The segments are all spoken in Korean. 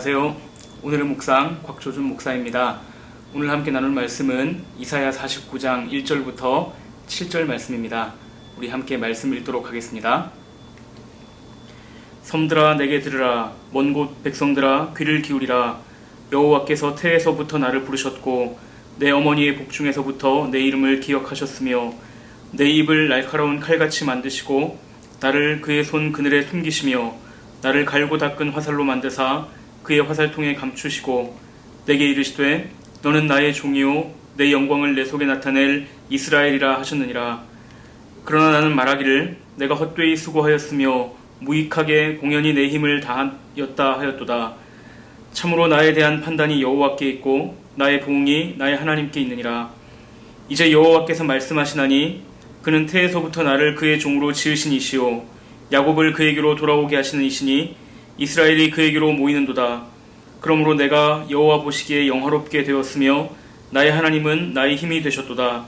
안녕하세요. 오늘의 묵상 곽조준 목사입니다. 오늘 함께 나눌 말씀은 이사야 49장 1절부터 7절 말씀입니다. 우리 함께 말씀 읽도록 하겠습니다. 섬들아 내게 들으라. 먼 곳 백성들아 귀를 기울이라. 여호와께서 태에서부터 나를 부르셨고 내 어머니의 복중에서부터 내 이름을 기억하셨으며 내 입을 날카로운 칼같이 만드시고 나를 그의 손 그늘에 숨기시며 나를 갈고 닦은 화살로 만드사 그의 화살통에 감추시고 내게 이르시되 너는 나의 종이요 내 영광을 내 속에 나타낼 이스라엘이라 하셨느니라. 그러나 나는 말하기를 내가 헛되이 수고하였으며 무익하게 공연히 내 힘을 다하였다 하였도다. 참으로 나에 대한 판단이 여호와께 있고 나의 보응이 나의 하나님께 있느니라. 이제 여호와께서 말씀하시나니 그는 태에서부터 나를 그의 종으로 지으신 이시요 야곱을 그에게로 돌아오게 하시는 이시니 이스라엘이 그에게로 모이는도다. 그러므로 내가 여호와 보시기에 영화롭게 되었으며 나의 하나님은 나의 힘이 되셨도다.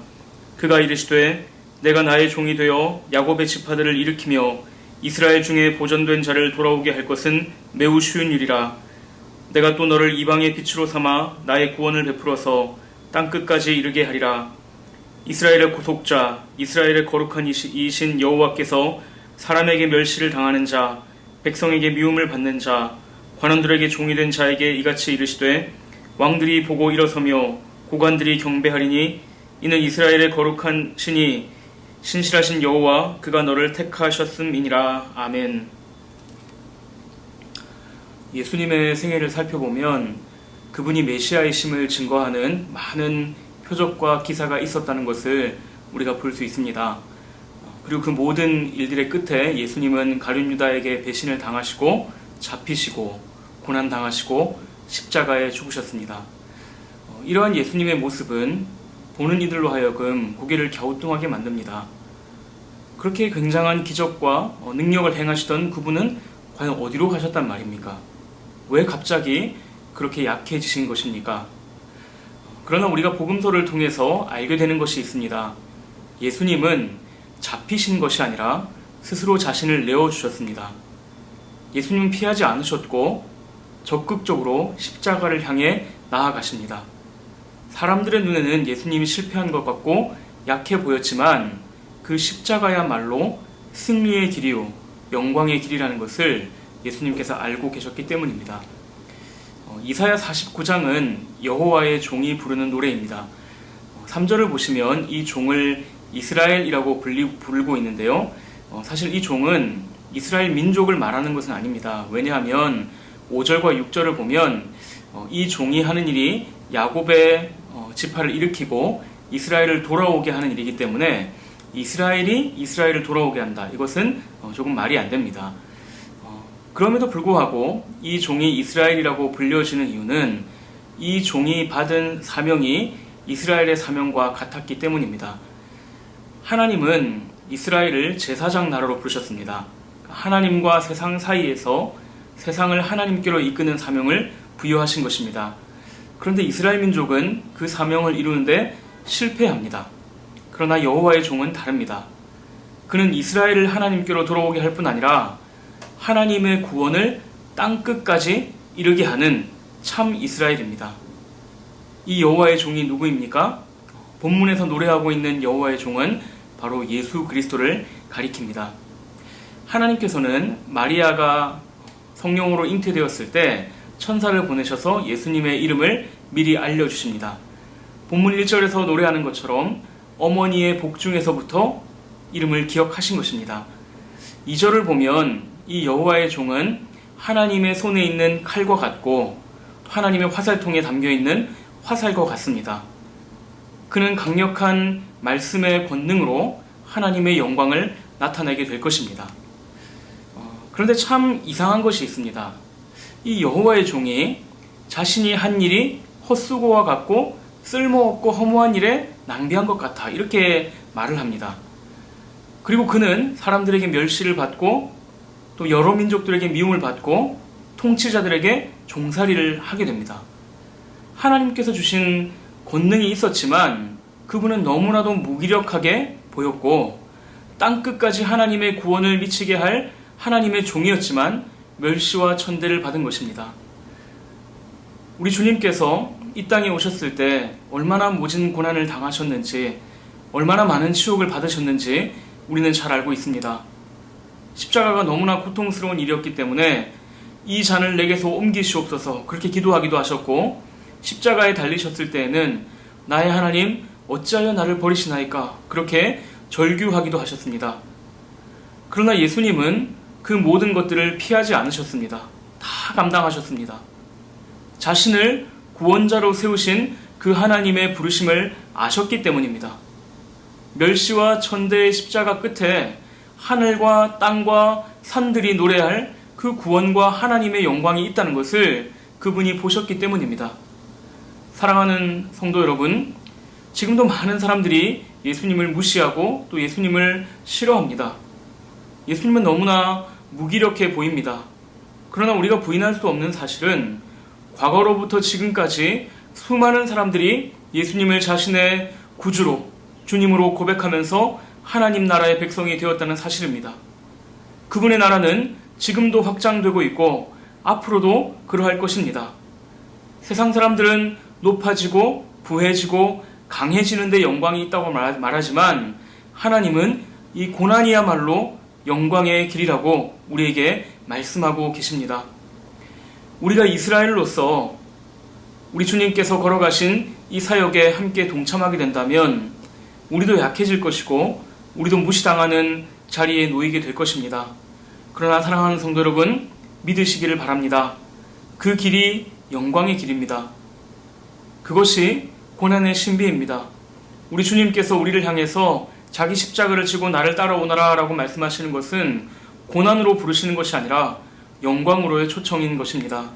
그가 이르시되 내가 나의 종이 되어 야곱의 지파들을 일으키며 이스라엘 중에 보존된 자를 돌아오게 할 것은 매우 쉬운 일이라. 내가 또 너를 이방의 빛으로 삼아 나의 구원을 베풀어서 땅끝까지 이르게 하리라. 이스라엘의 구속자, 이스라엘의 거룩한 이이신 여호와께서 사람에게 멸시를 당하는 자, 백성에게 미움을 받는 자, 관원들에게 종이 된 자에게 이같이 이르시되 왕들이 보고 일어서며 고관들이 경배하리니 이는 이스라엘의 거룩한 신이 신실하신 여호와 그가 너를 택하셨음이니라. 아멘. 예수님의 생애를 살펴보면 그분이 메시아이심을 증거하는 많은 표적과 기사가 있었다는 것을 우리가 볼 수 있습니다. 그리고 그 모든 일들의 끝에 예수님은 가룟 유다에게 배신을 당하시고 잡히시고 고난당하시고 십자가에 죽으셨습니다. 이러한 예수님의 모습은 보는 이들로 하여금 고개를 갸우뚱하게 만듭니다. 그렇게 굉장한 기적과 능력을 행하시던 그분은 과연 어디로 가셨단 말입니까? 왜 갑자기 그렇게 약해지신 것입니까? 그러나 우리가 복음서를 통해서 알게 되는 것이 있습니다. 예수님은 잡히신 것이 아니라 스스로 자신을 내어주셨습니다. 예수님은 피하지 않으셨고 적극적으로 십자가를 향해 나아가십니다. 사람들의 눈에는 예수님이 실패한 것 같고 약해 보였지만 그 십자가야말로 승리의 길이요 영광의 길이라는 것을 예수님께서 알고 계셨기 때문입니다. 이사야 49장은 여호와의 종이 부르는 노래입니다. 3절을 보시면 이 종을 이스라엘이라고 부르고 있는데요. 사실 이 종은 이스라엘 민족을 말하는 것은 아닙니다. 왜냐하면 5절과 6절을 보면 이 종이 하는 일이 야곱의 지파를 일으키고 이스라엘을 돌아오게 하는 일이기 때문에 이스라엘이 이스라엘을 돌아오게 한다. 이것은 조금 말이 안 됩니다. 그럼에도 불구하고 이 종이 이스라엘이라고 불려지는 이유는 이 종이 받은 사명이 이스라엘의 사명과 같았기 때문입니다. 하나님은 이스라엘을 제사장 나라로 부르셨습니다. 하나님과 세상 사이에서 세상을 하나님께로 이끄는 사명을 부여하신 것입니다. 그런데 이스라엘 민족은 그 사명을 이루는데 실패합니다. 그러나 여호와의 종은 다릅니다. 그는 이스라엘을 하나님께로 돌아오게 할 뿐 아니라 하나님의 구원을 땅끝까지 이르게 하는 참 이스라엘입니다. 이 여호와의 종이 누구입니까? 본문에서 노래하고 있는 여호와의 종은 바로 예수 그리스도를 가리킵니다. 하나님께서는 마리아가 성령으로 잉태되었을 때 천사를 보내셔서 예수님의 이름을 미리 알려주십니다. 본문 1절에서 노래하는 것처럼 어머니의 복중에서부터 이름을 기억하신 것입니다. 2절을 보면 이 여호와의 종은 하나님의 손에 있는 칼과 같고 하나님의 화살통에 담겨있는 화살과 같습니다. 그는 강력한 말씀의 권능으로 하나님의 영광을 나타내게 될 것입니다. 그런데 참 이상한 것이 있습니다. 이 여호와의 종이 자신이 한 일이 헛수고와 같고 쓸모없고 허무한 일에 낭비한 것 같아 이렇게 말을 합니다. 그리고 그는 사람들에게 멸시를 받고 또 여러 민족들에게 미움을 받고 통치자들에게 종살이를 하게 됩니다. 하나님께서 주신 권능이 있었지만 그분은 너무나도 무기력하게 보였고 땅끝까지 하나님의 구원을 미치게 할 하나님의 종이었지만 멸시와 천대를 받은 것입니다. 우리 주님께서 이 땅에 오셨을 때 얼마나 모진 고난을 당하셨는지, 얼마나 많은 치욕을 받으셨는지 우리는 잘 알고 있습니다. 십자가가 너무나 고통스러운 일이었기 때문에 이 잔을 내게서 옮기시옵소서 그렇게 기도하기도 하셨고, 십자가에 달리셨을 때에는 나의 하나님 어찌하여 나를 버리시나이까 그렇게 절규하기도 하셨습니다. 그러나 예수님은 그 모든 것들을 피하지 않으셨습니다. 다 감당하셨습니다. 자신을 구원자로 세우신 그 하나님의 부르심을 아셨기 때문입니다. 멸시와 천대의 십자가 끝에 하늘과 땅과 산들이 노래할 그 구원과 하나님의 영광이 있다는 것을 그분이 보셨기 때문입니다. 사랑하는 성도 여러분, 지금도 많은 사람들이 예수님을 무시하고 또 예수님을 싫어합니다. 예수님은 너무나 무기력해 보입니다. 그러나 우리가 부인할 수 없는 사실은 과거로부터 지금까지 수많은 사람들이 예수님을 자신의 구주로, 주님으로 고백하면서 하나님 나라의 백성이 되었다는 사실입니다. 그분의 나라는 지금도 확장되고 있고 앞으로도 그러할 것입니다. 세상 사람들은 높아지고 부해지고 강해지는 데 영광이 있다고 말하지만 하나님은 이 고난이야말로 영광의 길이라고 우리에게 말씀하고 계십니다. 우리가 이스라엘로서 우리 주님께서 걸어가신 이 사역에 함께 동참하게 된다면 우리도 약해질 것이고 우리도 무시당하는 자리에 놓이게 될 것입니다. 그러나 사랑하는 성도 여러분, 믿으시기를 바랍니다. 그 길이 영광의 길입니다. 그것이 고난의 신비입니다. 우리 주님께서 우리를 향해서 자기 십자가를 지고 나를 따라오너라 라고 말씀하시는 것은 고난으로 부르시는 것이 아니라 영광으로의 초청인 것입니다.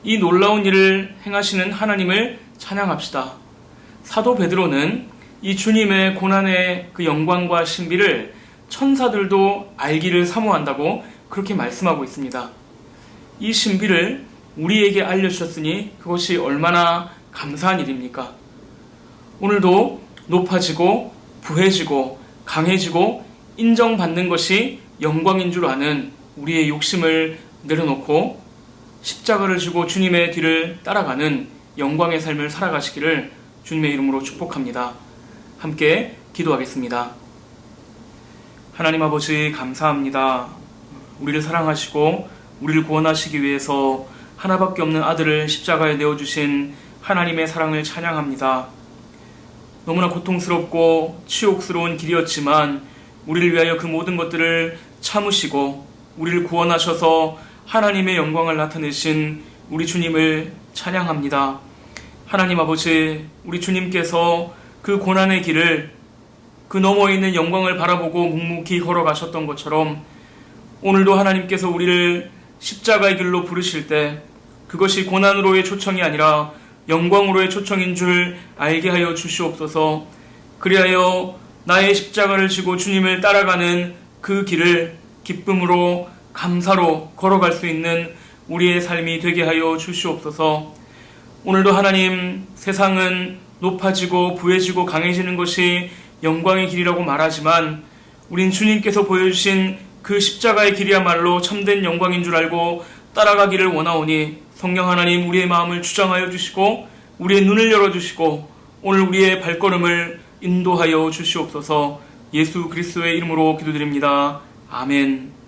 이 놀라운 일을 행하시는 하나님을 찬양합시다. 사도 베드로는 이 주님의 고난의 그 영광과 신비를 천사들도 알기를 사모한다고 그렇게 말씀하고 있습니다. 이 신비를 우리에게 알려주셨으니 그것이 얼마나 감사한 일입니까? 오늘도 높아지고 부해지고 강해지고 인정받는 것이 영광인 줄 아는 우리의 욕심을 내려놓고 십자가를 지고 주님의 뒤를 따라가는 영광의 삶을 살아가시기를 주님의 이름으로 축복합니다. 함께 기도하겠습니다. 하나님 아버지, 감사합니다. 우리를 사랑하시고 우리를 구원하시기 위해서 하나밖에 없는 아들을 십자가에 내어주신 하나님의 사랑을 찬양합니다. 너무나 고통스럽고 치욕스러운 길이었지만 우리를 위하여 그 모든 것들을 참으시고 우리를 구원하셔서 하나님의 영광을 나타내신 우리 주님을 찬양합니다. 하나님 아버지, 우리 주님께서 그 고난의 길을, 그 너머에 있는 영광을 바라보고 묵묵히 걸어가셨던 것처럼 오늘도 하나님께서 우리를 십자가의 길로 부르실 때 그것이 고난으로의 초청이 아니라 영광으로의 초청인 줄 알게 하여 주시옵소서. 그리하여 나의 십자가를 지고 주님을 따라가는 그 길을 기쁨으로 감사로 걸어갈 수 있는 우리의 삶이 되게 하여 주시옵소서. 오늘도 하나님, 세상은 높아지고 부해지고 강해지는 것이 영광의 길이라고 말하지만 우린 주님께서 보여주신 그 십자가의 길이야말로 참된 영광인 줄 알고 따라가기를 원하오니 성령 하나님, 우리의 마음을 주장하여 주시고 우리의 눈을 열어주시고 오늘 우리의 발걸음을 인도하여 주시옵소서. 예수 그리스도의 이름으로 기도드립니다. 아멘.